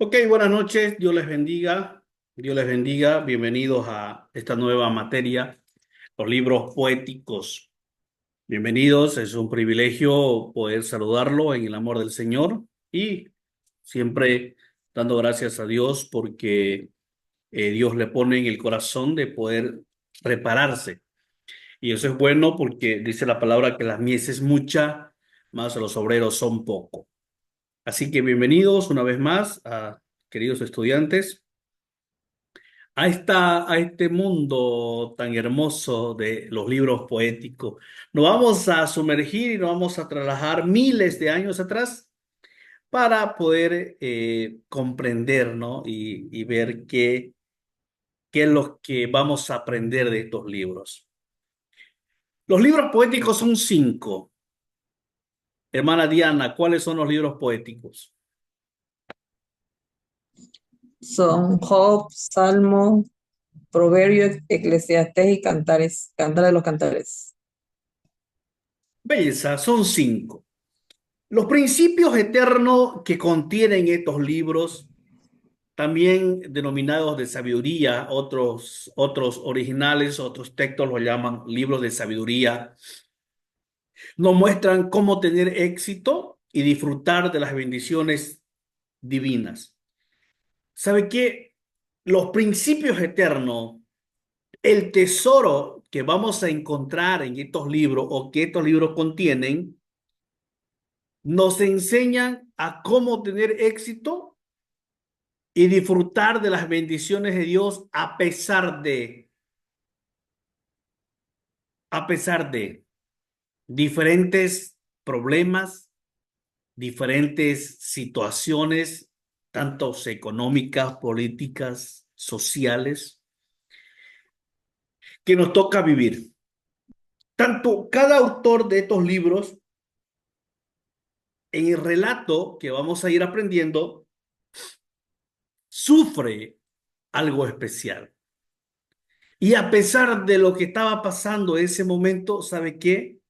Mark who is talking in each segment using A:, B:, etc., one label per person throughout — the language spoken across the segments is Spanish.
A: Ok, buenas noches, Dios les bendiga, Dios les bendiga, bienvenidos a esta nueva materia, los libros poéticos. Bienvenidos, es un privilegio poder saludarlo en el amor del Señor y siempre dando gracias a Dios porque Dios le pone en el corazón de poder prepararse. Y eso es bueno porque dice la palabra que las mies es mucha, más los obreros son pocos. Así que bienvenidos una vez más a queridos estudiantes a este mundo tan hermoso de los libros poéticos. Nos vamos a sumergir y nos vamos a trasladar miles de años atrás para poder comprender, ¿no? Y ver qué es lo que vamos a aprender de estos libros. Los libros poéticos son cinco. Hermana Diana, ¿cuáles son los libros poéticos?
B: Son Job, Salmo, Proverbio, Eclesiastés y Cantares, Cantares de los Cantares.
A: Belleza, son cinco. Los principios eternos que contienen estos libros también denominados de sabiduría, otros originales, otros textos los llaman libros de sabiduría, nos muestran cómo tener éxito y disfrutar de las bendiciones divinas. ¿Sabe qué? Los principios eternos, el tesoro que vamos a encontrar en estos libros o que estos libros contienen, nos enseñan a cómo tener éxito y disfrutar de las bendiciones de Dios a pesar de diferentes problemas, diferentes situaciones, tanto económicas, políticas, sociales, que nos toca vivir. Tanto cada autor de estos libros, en el relato que vamos a ir aprendiendo, sufre algo especial. Y a pesar de lo que estaba pasando en ese momento, ¿sabe qué?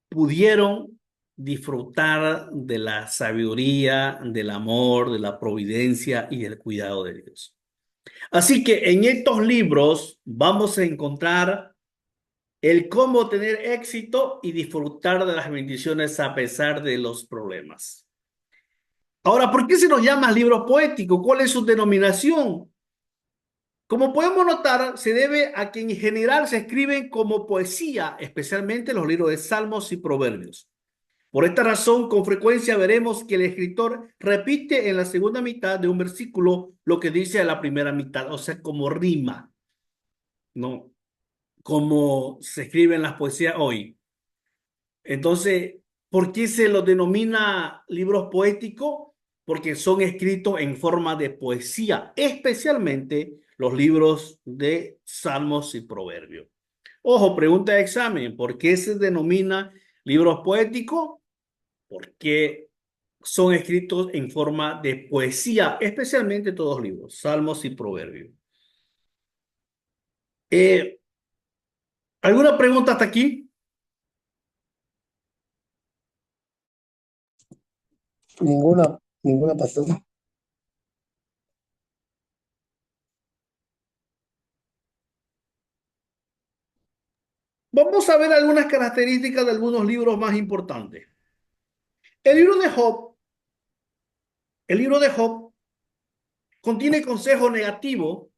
A: Pudieron disfrutar de la sabiduría, del amor, de la providencia y del cuidado de Dios. Así que en estos libros vamos a encontrar el cómo tener éxito y disfrutar de las bendiciones a pesar de los problemas. Ahora, ¿por qué se nos llama libro poético? ¿Cuál es su denominación? Como podemos notar, se debe a que en general se escriben como poesía, especialmente los libros de Salmos y Proverbios. Por esta razón, con frecuencia veremos que el escritor repite en la segunda mitad de un versículo lo que dice en la primera mitad, o sea, como rima, ¿no? Como se escribe en las poesías hoy. Entonces, ¿por qué se los denomina libros poéticos? Porque son escritos en forma de poesía, especialmente los libros de Salmos y Proverbios. Ojo, pregunta de examen, ¿por qué se denomina libros poéticos? Porque son escritos en forma de poesía, especialmente todos los libros, Salmos y Proverbios. Eh, ¿Alguna pregunta hasta aquí?
B: Ninguna pasó.
A: Vamos a ver algunas características de algunos libros más importantes. El libro de Job, el libro de Job contiene consejos negativos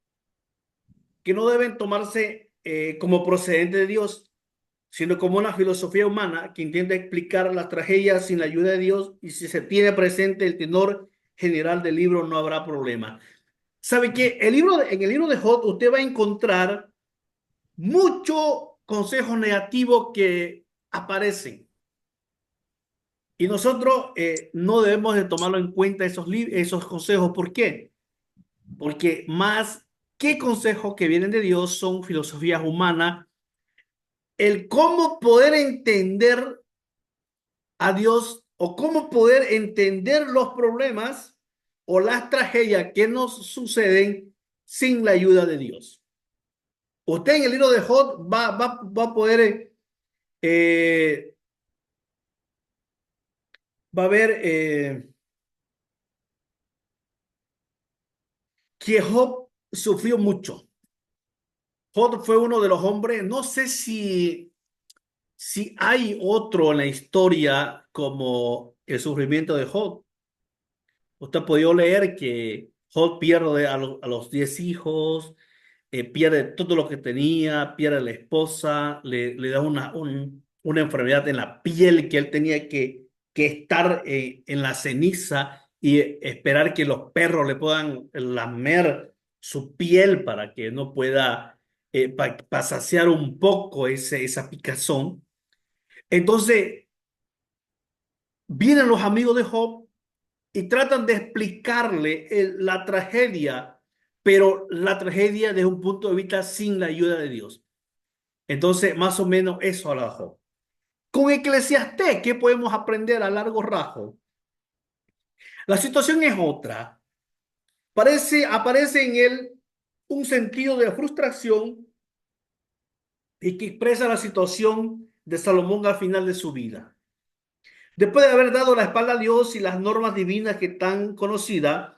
A: que no deben tomarse como procedente de Dios, sino como una filosofía humana que intenta explicar las tragedias sin la ayuda de Dios, y si se tiene presente el tenor general del libro no habrá problema. ¿Sabe qué? En el libro de Job usted va a encontrar muchos consejos negativos que aparecen. Y nosotros no debemos de tomarlo en cuenta esos consejos. ¿Por qué? Porque más que consejos que vienen de Dios son filosofías humanas. El cómo poder entender a Dios o cómo poder entender los problemas o las tragedias que nos suceden sin la ayuda de Dios. Usted en el libro de Job va a poder, eh, va a ver que Job sufrió mucho. Job fue uno de los hombres, no sé si hay otro en la historia como el sufrimiento de Job. Usted ha podido leer que Job pierde a los 10 hijos, pierde todo lo que tenía, pierde a la esposa, le da una enfermedad en la piel que él tenía que estar en la ceniza y esperar que los perros le puedan lamer su piel para que no pueda saciar un poco esa picazón. Entonces vienen los amigos de Job y tratan de explicarle la tragedia, pero la tragedia desde un punto de vista sin la ayuda de Dios. Entonces, más o menos eso habla Job. Con Eclesiastés, ¿qué podemos aprender a largo rato? La situación es otra. Aparece en él un sentido de frustración y que expresa la situación de Salomón al final de su vida. Después de haber dado la espalda a Dios y las normas divinas que tan conocidas,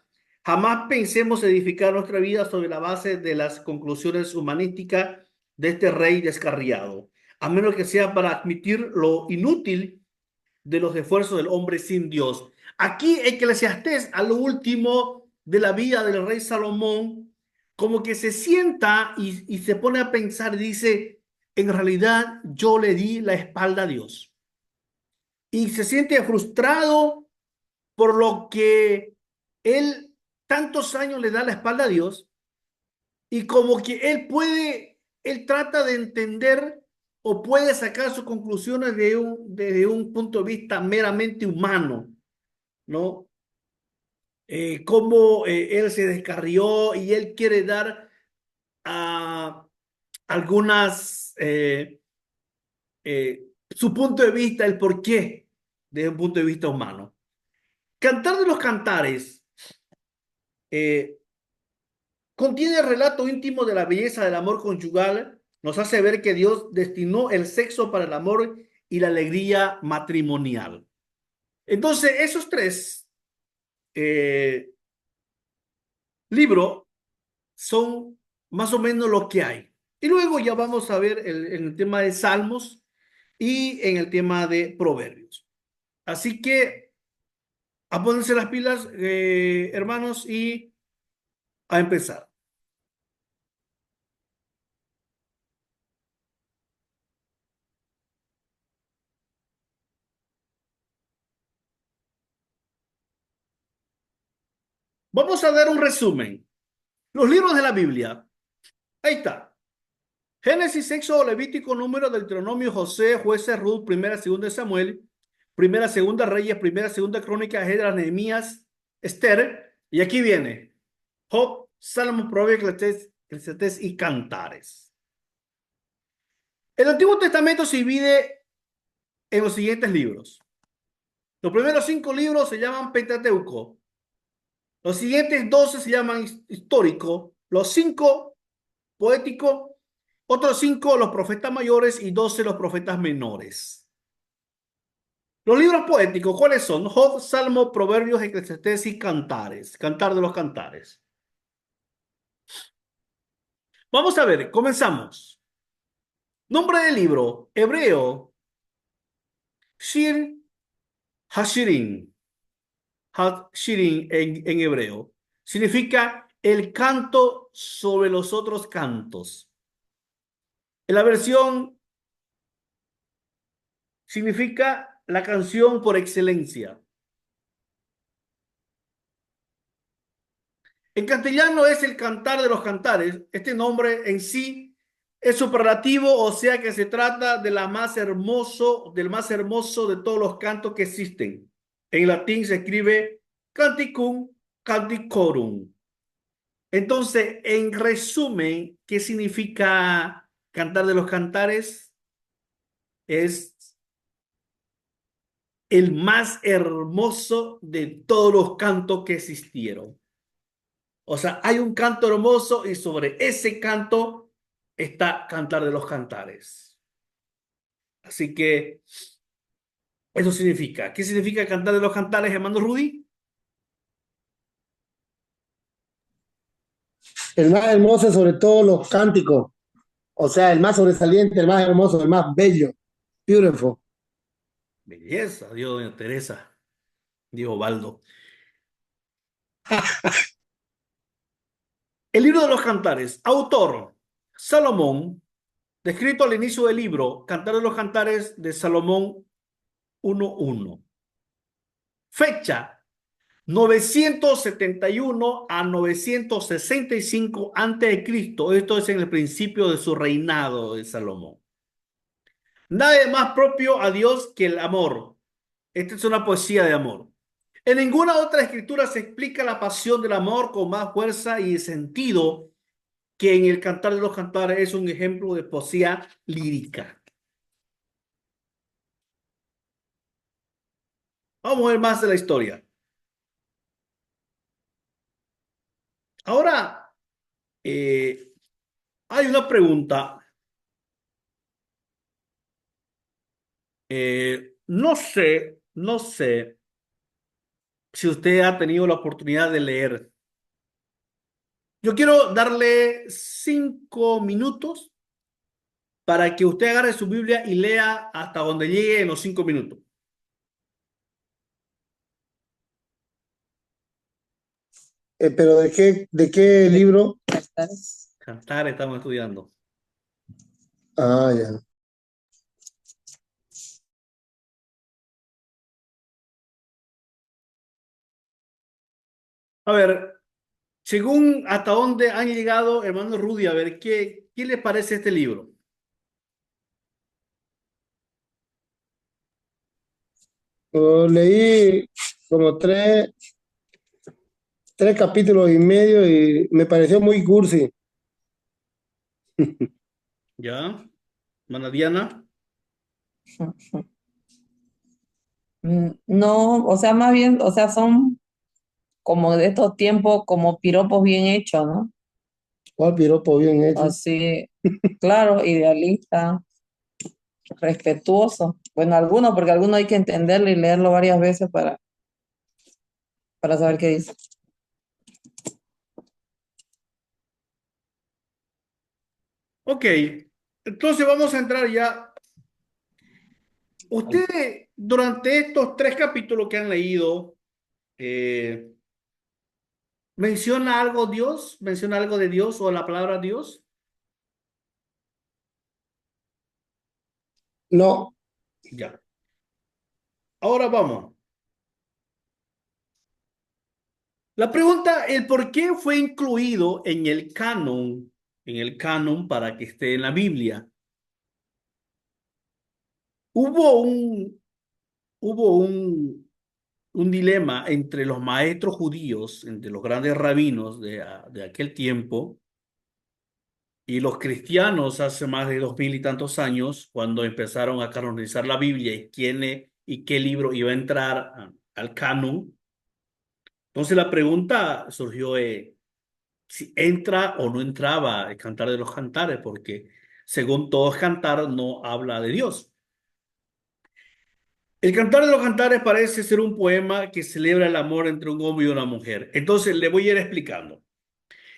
A: jamás pensemos edificar nuestra vida sobre la base de las conclusiones humanísticas de este rey descarriado, a menos que sea para admitir lo inútil de los esfuerzos del hombre sin Dios. Aquí Eclesiastés, a lo último de la vida del rey Salomón, como que se sienta y se pone a pensar y dice, en realidad yo le di la espalda a Dios y se siente frustrado por lo que él tantos años le da la espalda a Dios y como que él trata de entender o puede sacar sus conclusiones desde un punto de vista meramente humano, ¿no? Cómo él se descarrió y él quiere dar a algunas, su punto de vista, el por qué, desde un punto de vista humano. Cantar de los Cantares eh, contiene el relato íntimo de la belleza del amor conyugal, nos hace ver que Dios destinó el sexo para el amor y la alegría matrimonial. Entonces, esos tres eh, libros son más o menos lo que hay. Y luego ya vamos a ver en el tema de Salmos y en el tema de Proverbios. Así que a ponerse las pilas, hermanos, y a empezar. Vamos a dar un resumen. Los libros de la Biblia. Ahí está. Génesis, Éxodo, Levítico, Número, Deuteronomio, José, Jueces, Ruth, Primera, Segunda de Samuel, Primera, Segunda Reyes, Primera, Segunda Crónica, Esdras, Nehemías, Esther. Y aquí viene Job, Salmos, Proverbios, Eclesiastés y Cantares. El Antiguo Testamento se divide en los siguientes libros. Los primeros 5 libros se llaman Pentateuco. Los siguientes 12 se llaman histórico. Los 5 poético. Otros 5 los profetas mayores y 12 los profetas menores. Los libros poéticos, ¿cuáles son? Job, Salmo, Proverbios, Eclesiastés y Cantares. Cantar de los Cantares. Vamos a ver, comenzamos. Nombre del libro, hebreo, Shir Hashirin. Hashirin en hebreo. Significa el canto sobre los otros cantos. En la versión significa la canción por excelencia. En castellano es el cantar de los cantares. Este nombre en sí es superlativo, o sea que se trata de del más hermoso de todos los cantos que existen. En latín se escribe canticum canticorum. Entonces, en resumen, ¿qué significa cantar de los cantares? Es el más hermoso de todos los cantos que existieron. O sea, hay un canto hermoso y sobre ese canto está Cantar de los Cantares. Así que eso significa. ¿Qué significa Cantar de los Cantares, hermano Rudy?
C: El más hermoso sobre todos los cánticos. O sea, el más sobresaliente, el más hermoso, el más bello. Beautiful.
A: Belleza, dijo doña Teresa, dijo Baldo. El libro de los Cantares, autor Salomón, descrito al inicio del libro, Cantar de los Cantares de Salomón 1:1. Fecha 971 a 965 antes de Cristo. Esto es en el principio de su reinado de Salomón. Nadie más propio a Dios que el amor. Esta es una poesía de amor. En ninguna otra escritura se explica la pasión del amor con más fuerza y sentido que en el Cantar de los Cantares. Es un ejemplo de poesía lírica. Vamos a ver más de la historia. Ahora, hay una pregunta. No sé si usted ha tenido la oportunidad de leer. Yo quiero darle 5 minutos para que usted agarre su Biblia y lea hasta donde llegue en los 5 minutos.
C: Pero de qué libro?
B: Cantares.
A: Cantar estamos estudiando.
C: Ah, ya.
A: A ver, según hasta dónde han llegado, hermano Rudy, a ver, ¿qué le parece este libro?
C: Leí como tres capítulos y medio y me pareció muy cursi.
A: ¿Ya? Hermana Diana.
B: No, o sea, más bien, o sea, son como de estos tiempos, como piropos bien hechos, ¿no?
C: ¿Cuál piropo bien hecho?
B: Así, claro, idealista, respetuoso. Bueno, algunos, porque algunos hay que entenderlo y leerlo varias veces para saber qué dice.
A: Ok, entonces vamos a entrar ya. Usted, durante estos 3 capítulos que han leído, eh, ¿menciona algo Dios? ¿Menciona algo de Dios o la palabra Dios?
C: No,
A: Ya. Ahora vamos. La pregunta, el por qué fue incluido en el canon para que esté en la Biblia. Hubo un, hubo un dilema entre los maestros judíos, entre los grandes rabinos de aquel tiempo, y los cristianos hace más de 2000 y tantos años, cuando empezaron a canonizar la Biblia y y qué libro iba a entrar al canon. Entonces la pregunta surgió, si entra o no entraba el Cantar de los Cantares, porque según todos cantar no habla de Dios. El Cantar de los Cantares parece ser un poema que celebra el amor entre un hombre y una mujer. Entonces le voy a ir explicando.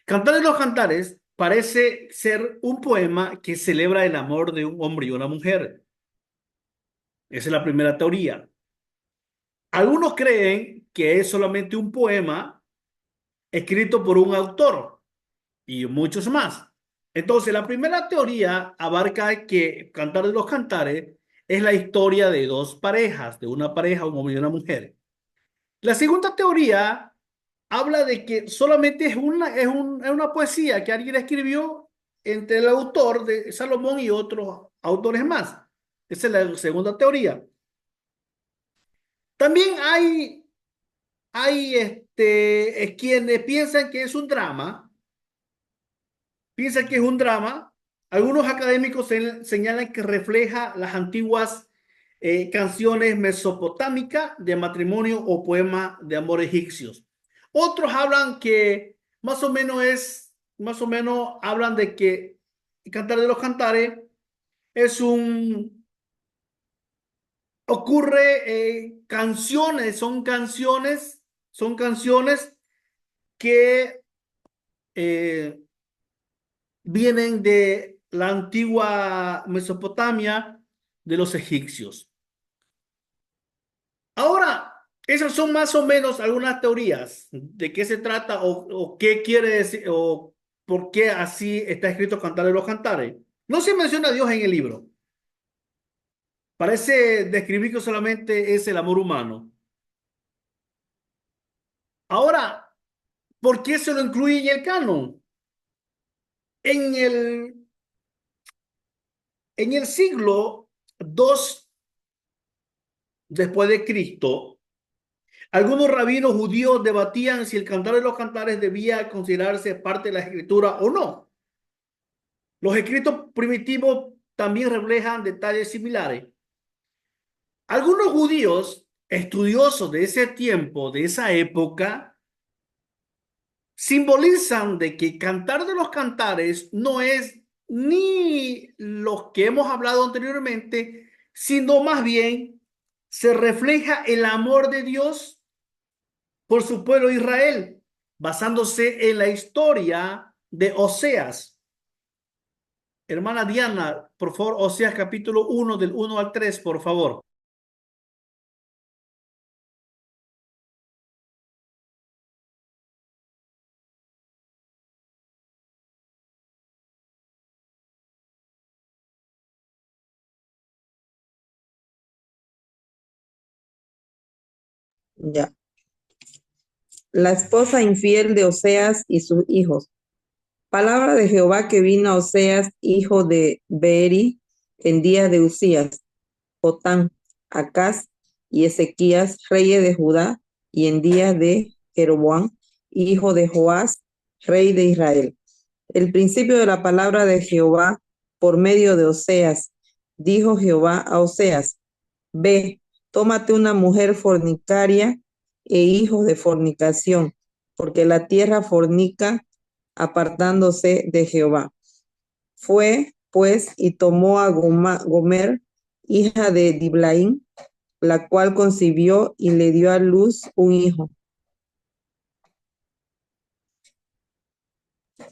A: Cantar de los Cantares parece ser un poema que celebra el amor de un hombre y una mujer. Esa es la primera teoría. Algunos creen que es solamente un poema escrito por un autor y muchos más. Entonces, la primera teoría abarca que Cantar de los Cantares es la historia de dos parejas, de una pareja, un hombre y una mujer. La segunda teoría habla de que solamente es una poesía que alguien escribió entre el autor de Salomón y otros autores más. Esa es la segunda teoría. También hay quienes piensan que es un drama, piensan que es un drama. Algunos académicos señalan que refleja las antiguas canciones mesopotámicas de matrimonio o poemas de amor egipcios. Otros hablan que más o menos hablan de que el Cantar de los Cantares es canciones, son canciones que vienen de la antigua Mesopotamia, de los egipcios. Ahora, esas son más o menos algunas teorías de qué se trata o qué quiere decir o por qué así está escrito Cantar de los Cantares. No se menciona a Dios en el libro. Parece describir que solamente es el amor humano. Ahora, ¿por qué se lo incluye en el canon? En el, en el siglo II después de Cristo, algunos rabinos judíos debatían si el Cantar de los Cantares debía considerarse parte de la Escritura o no. Los escritos primitivos también reflejan detalles similares. Algunos judíos estudiosos de ese tiempo, de esa época, simbolizan de que Cantar de los Cantares no es ni lo que hemos hablado anteriormente, sino más bien se refleja el amor de Dios por su pueblo Israel, basándose en la historia de Oseas. Hermana Diana, por favor, Oseas capítulo 1 del 1 al 3, por favor.
B: Ya. La esposa infiel de Oseas y sus hijos. Palabra de Jehová que vino a Oseas, hijo de Beeri, en días de Usías, Jotán, Acaz y Ezequías, reyes de Judá, y en días de Jeroboam, hijo de Joás, rey de Israel. El principio de la palabra de Jehová por medio de Oseas. Dijo Jehová a Oseas: Ve, tómate una mujer fornicaria e hijos de fornicación, porque la tierra fornica apartándose de Jehová. Fue, pues, y tomó a Gomer, hija de Diblaim, la cual concibió y le dio a luz un hijo.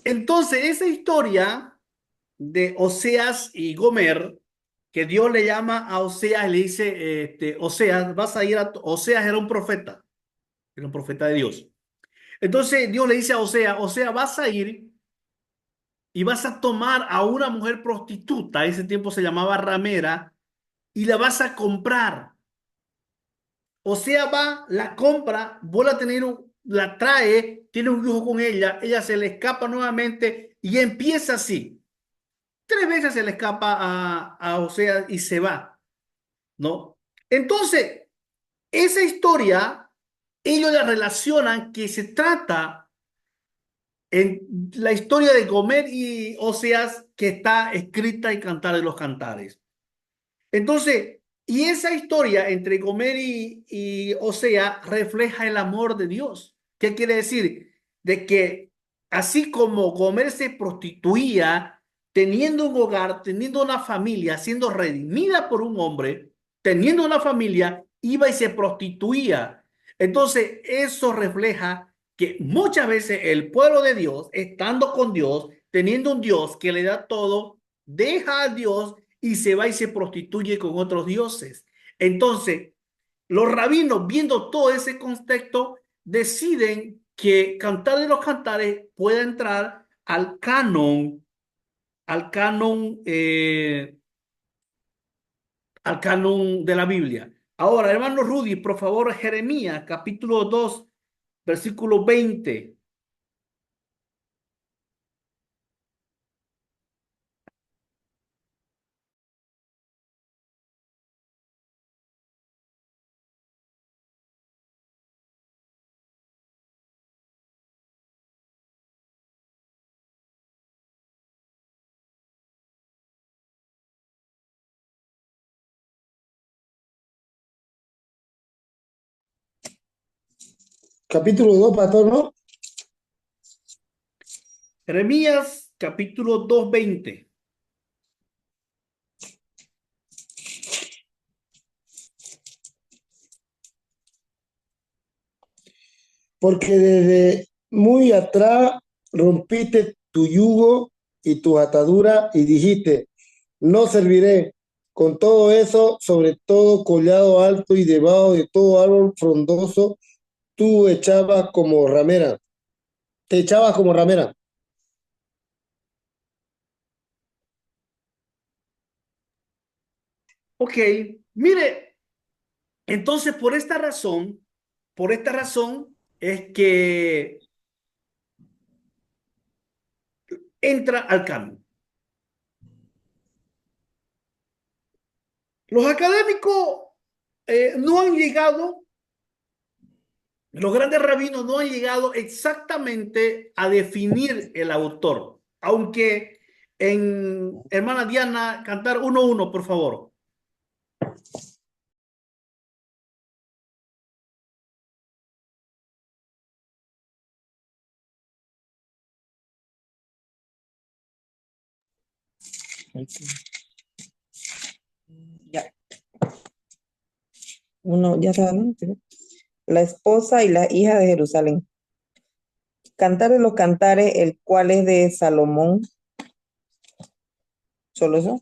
A: Entonces, esa historia de Oseas y Gomer, que Dios le llama a Oseas y le dice, Oseas, vas a ir a... Oseas era un profeta de Dios. Entonces Dios le dice a Oseas, Oseas, vas a ir y vas a tomar a una mujer prostituta, ese tiempo se llamaba ramera, y la vas a comprar. Osea va, la compra, vuelve a tener la trae, tiene un hijo con ella se le escapa nuevamente y empieza así. 3 veces se le escapa a Osea y se va, ¿no? Entonces, esa historia, ellos la relacionan que se trata en la historia de Gomer y Oseas que está escrita en Cantar de los Cantares. Entonces, y esa historia entre Gomer y Osea refleja el amor de Dios. ¿Qué quiere decir? De que así como Gomer se prostituía, teniendo un hogar, teniendo una familia, siendo redimida por un hombre, teniendo una familia, iba y se prostituía. Entonces, eso refleja que muchas veces el pueblo de Dios, estando con Dios, teniendo un Dios que le da todo, deja a Dios y se va y se prostituye con otros dioses. Entonces, los rabinos, viendo todo ese contexto, deciden que Cantar de los Cantares pueda entrar al canon, eh, al canon de la Biblia. Ahora, hermano Rudy, por favor, Jeremías, capítulo 2, versículo 20.
C: Capítulo 2 pastor, ¿no?
A: Jeremías, capítulo 2, 20.
C: Porque desde muy atrás rompiste tu yugo y tus ataduras, y dijiste, no serviré. Con todo eso, sobre todo collado alto y debajo de todo árbol frondoso, tú echabas como ramera, te echabas como ramera.
A: Ok, mire, entonces por esta razón es que entra al canon. Los académicos no han llegado, los grandes rabinos no han llegado exactamente a definir el autor, aunque en hermana Diana, cantar 1-1, por favor.
B: Ya. Uno, ya está, ¿no? La esposa y la hija de Jerusalén. Cantar de los cantares, el cual es de Salomón. ¿Solo eso?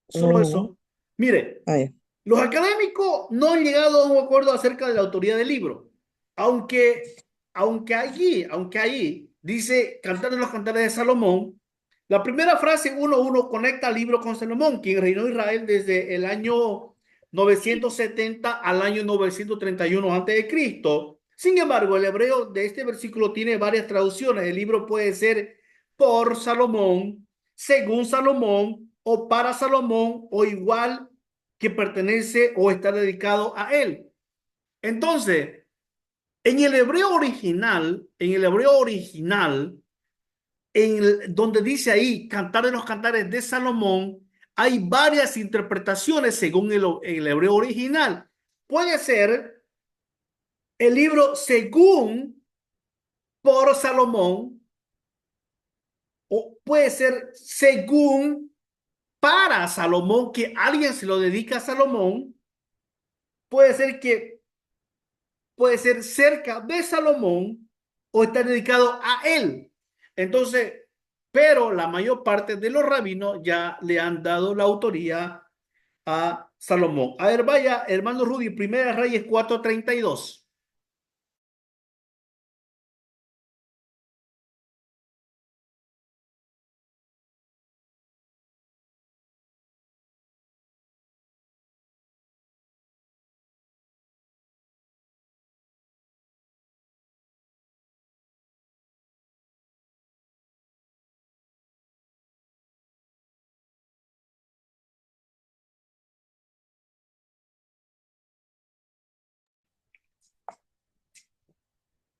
A: Solo
B: No, no.
A: eso. Mire,
B: Ah, ya.
A: los académicos no han llegado a un acuerdo acerca de la autoría del libro, aunque, aunque allí dice Cantar de los Cantares de Salomón, la primera frase 1:1 conecta al libro con Salomón, quien reinó Israel desde el año 970 al año 931 a.C. Sin embargo, el hebreo de este versículo tiene varias traducciones. El libro puede ser por Salomón, según Salomón, o para Salomón, o igual que pertenece o está dedicado a él. Entonces, en el hebreo original, donde dice ahí Cantar de los Cantares de Salomón, hay varias interpretaciones según el hebreo original. Puede ser el libro según por Salomón, o puede ser según para Salomón, que alguien se lo dedica a Salomón. Puede ser que puede ser cerca de Salomón o está dedicado a él. Entonces, pero la mayor parte de los rabinos ya le han dado la autoría a Salomón. A ver, vaya, hermano Rudy, Primera Reyes 4:32.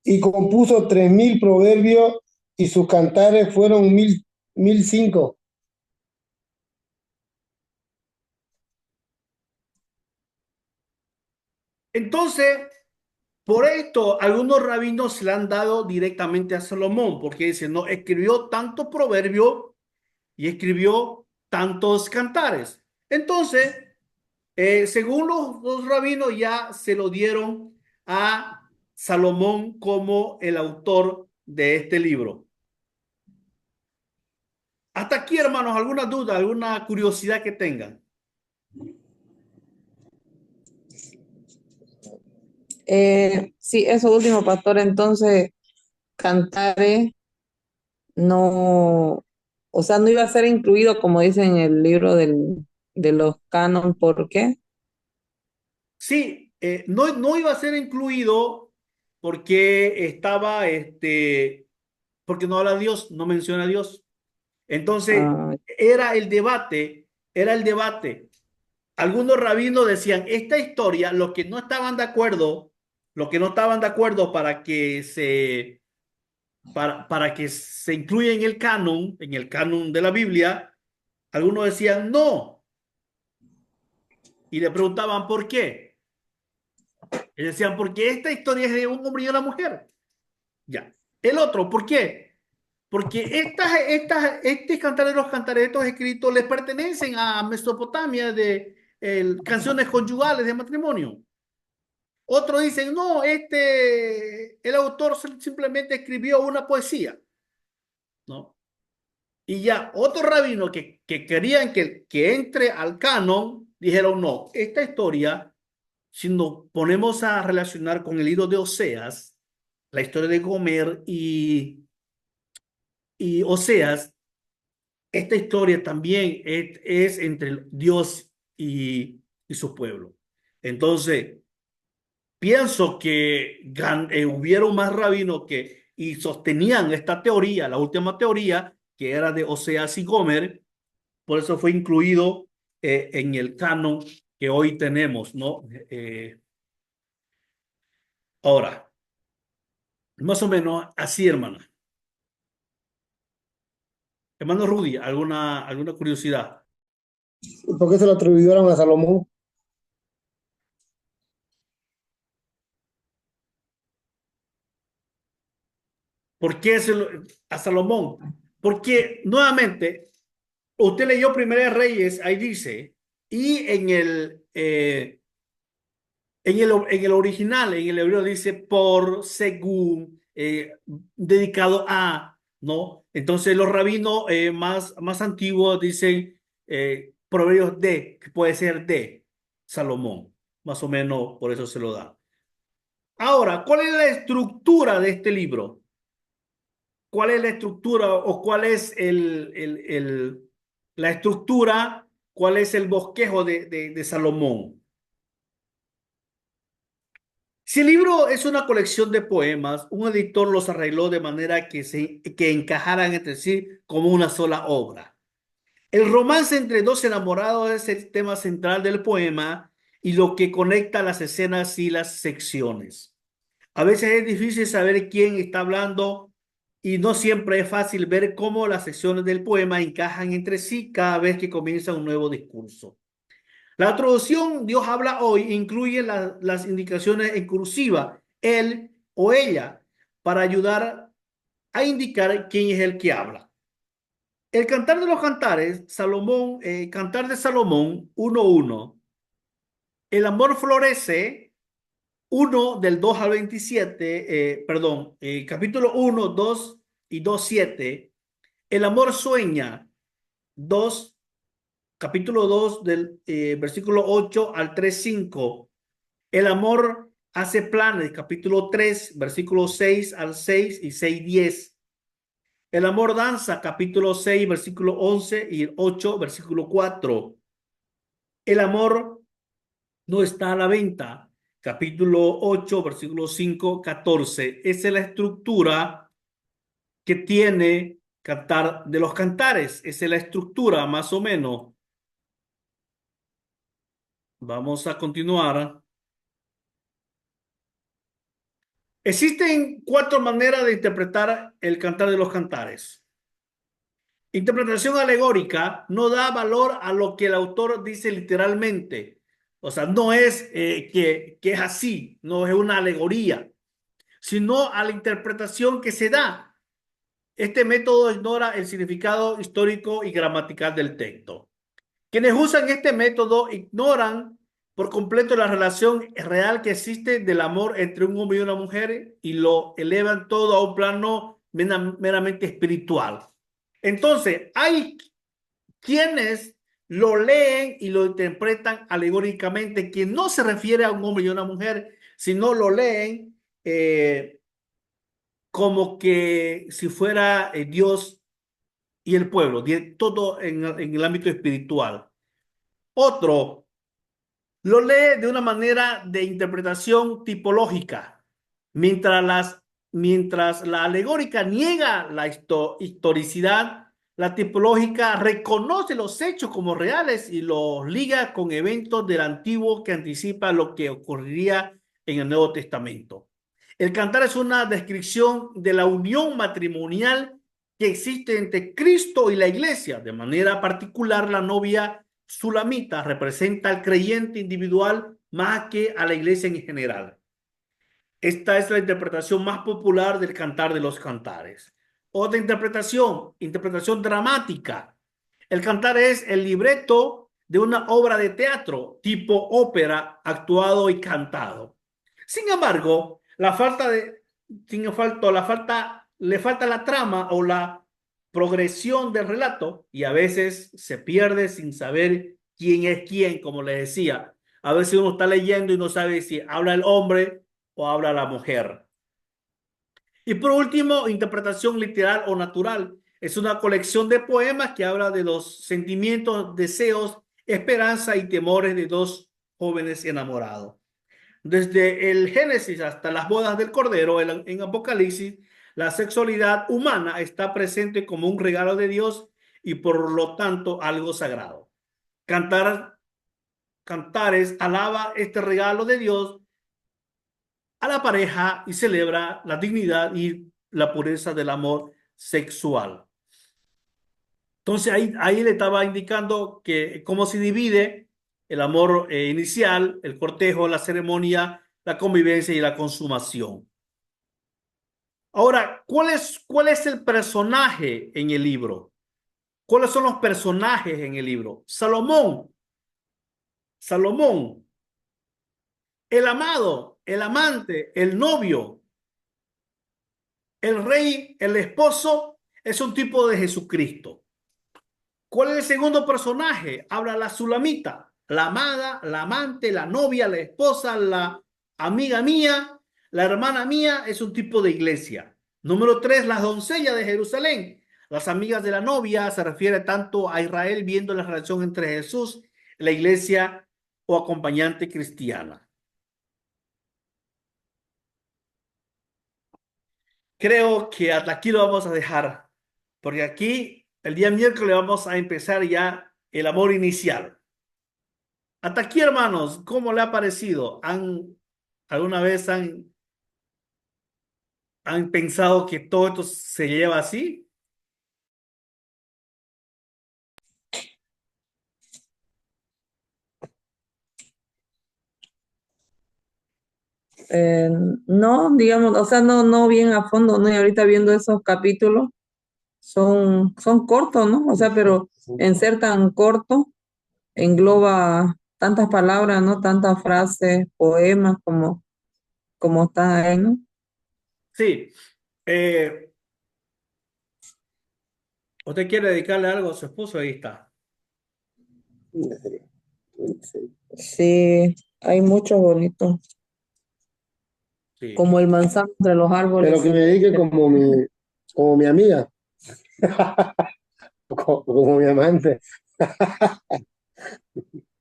C: Y compuso 3000 proverbios y sus cantares fueron 1005.
A: Entonces, por esto, algunos rabinos se le han dado directamente a Salomón, porque dicen, no, escribió tantos proverbios y escribió tantos cantares. Entonces, según los rabinos, ya se lo dieron a Salomón como el autor de este libro. Hasta aquí, hermanos, ¿alguna duda, alguna curiosidad que tengan?
B: Sí, eso último, pastor. Entonces, cantares no, o sea, no iba a ser incluido, como dice en el libro de los canon. ¿Por qué?
A: Sí, no iba a ser incluido porque porque no habla de Dios, no menciona a Dios. Entonces,
B: Ah,
A: era el debate. Algunos rabinos decían, esta historia, los que no estaban de acuerdo, los que no estaban de acuerdo para que se incluya en el canon de la Biblia, algunos decían no, y le preguntaban por qué. Y decían, porque esta historia es de un hombre y una mujer. Ya. El otro, ¿por qué? Porque este cantar de los cantares, estos escritos, les pertenecen a Mesopotamia de canciones conyugales de matrimonio. Otros dicen, no, el autor simplemente escribió una poesía, ¿no? Y ya otros rabinos que querían que entre al canon, dijeron, no, esta historia, si nos ponemos a relacionar con el libro de Oseas, la historia de Gomer y Oseas, esta historia también es entre Dios y su pueblo. Entonces, pienso que hubieron más rabinos y sostenían esta teoría, la última teoría, que era de Oseas y Gomer, por eso fue incluido en el canon que hoy tenemos, ¿no? Ahora, más o menos así, hermana. Hermano Rudy, ¿alguna curiosidad?
C: ¿Por qué se lo atribuyeron a Salomón?
A: ¿Por qué a Salomón? Porque nuevamente, usted leyó Primera de Reyes, ahí dice, y en el original, en el hebreo dice por, según, dedicado a, ¿no? Entonces los rabinos más antiguos dicen proverbios que puede ser de Salomón, más o menos por eso se lo da. Ahora, ¿cuál es la estructura de este libro? ¿Cuál es la estructura o cuál es la estructura, cuál es el bosquejo de Salomón? Si el libro es una colección de poemas, un editor los arregló de manera que encajaran entre sí como una sola obra. El romance entre dos enamorados es el tema central del poema y lo que conecta las escenas y las secciones. A veces es difícil saber quién está hablando y no siempre es fácil ver cómo las secciones del poema encajan entre sí cada vez que comienza un nuevo discurso. La traducción Dios habla hoy incluye las indicaciones en cursiva, él o ella, para ayudar a indicar quién es el que habla. El Cantar de los Cantares, Cantar de Salomón 1:1. El amor florece, 1 del 2 al 27, capítulo 1, 2 y 2, 7. El amor sueña, 2, capítulo 2 del versículo 8 al 3, 5. El amor hace planes, capítulo 3, versículo 6 al 6 y 6, 10. El amor danza, capítulo 6, versículo 11 y 8, versículo 4. El amor no está a la venta, capítulo 8, versículo 5, 14. Esa es la estructura que tiene Cantar de los Cantares. Esa es la estructura, más o menos. Vamos a continuar. Existen 4 maneras de interpretar el Cantar de los Cantares. Interpretación alegórica no da valor a lo que el autor dice literalmente. O sea, no es que es así, no es una alegoría, sino a la interpretación que se da. Este método ignora el significado histórico y gramatical del texto. Quienes usan este método ignoran por completo la relación real que existe del amor entre un hombre y una mujer y lo elevan todo a un plano meramente espiritual. Entonces, hay quienes lo leen y lo interpretan alegóricamente, que no se refiere a un hombre y una mujer, sino lo leen como que si fuera Dios y el pueblo, todo en el ámbito espiritual. Otro lo lee de una manera de interpretación tipológica, mientras la alegórica niega la historicidad, la tipológica reconoce los hechos como reales y los liga con eventos del Antiguo que anticipa lo que ocurriría en el Nuevo Testamento. El cantar es una descripción de la unión matrimonial que existe entre Cristo y la iglesia. De manera particular, la novia sulamita representa al creyente individual más que a la iglesia en general. Esta es la interpretación más popular del Cantar de los Cantares. Otra interpretación dramática. El cantar es el libreto de una obra de teatro tipo ópera actuado y cantado. Sin embargo, le falta la trama o la progresión del relato y a veces se pierde sin saber quién es quién, como les decía. A veces uno está leyendo y no sabe si habla el hombre o habla la mujer. Y por último, interpretación literal o natural. Es una colección de poemas que habla de los sentimientos, deseos, esperanza y temores de dos jóvenes enamorados. Desde el Génesis hasta las bodas del Cordero, en Apocalipsis, la sexualidad humana está presente como un regalo de Dios y por lo tanto algo sagrado. Cantar, Cantares alaba este regalo de Dios a la pareja y celebra la dignidad y la pureza del amor sexual. Entonces ahí le estaba indicando que cómo se divide el amor inicial, el cortejo, la ceremonia, la convivencia y la consumación. Ahora, cuál es el personaje en el libro? ¿Cuáles son los personajes en el libro? Salomón, el amado, el amante, el novio, el rey, el esposo, es un tipo de Jesucristo. ¿Cuál es el segundo personaje? Habla la Sulamita, la amada, la amante, la novia, la esposa, la amiga mía, la hermana mía, es un tipo de iglesia. Número tres, las doncellas de Jerusalén. Las amigas de la novia se refiere tanto a Israel viendo la relación entre Jesús, la iglesia o acompañante cristiana. Creo que hasta aquí lo vamos a dejar, porque aquí el día miércoles vamos a empezar ya el amor inicial. Hasta aquí, hermanos, ¿cómo le ha parecido? ¿Alguna vez han pensado que todo esto se lleva así?
B: Eh, no, digamos, o sea, no bien a fondo, ¿no? Y ahorita viendo esos capítulos, son cortos, ¿no? O sea, pero en ser tan corto, engloba tantas palabras, ¿no? Tantas frases, poemas, como están ahí, ¿no?
A: Sí. Eh, ¿Usted quiere dedicarle algo a su esposo? Ahí está.
B: Sí, hay muchos bonitos,
A: Sí.
B: como el manzano entre los árboles.
C: Pero que me dedique como mi amiga, como mi amante.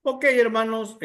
A: Ok, hermanos.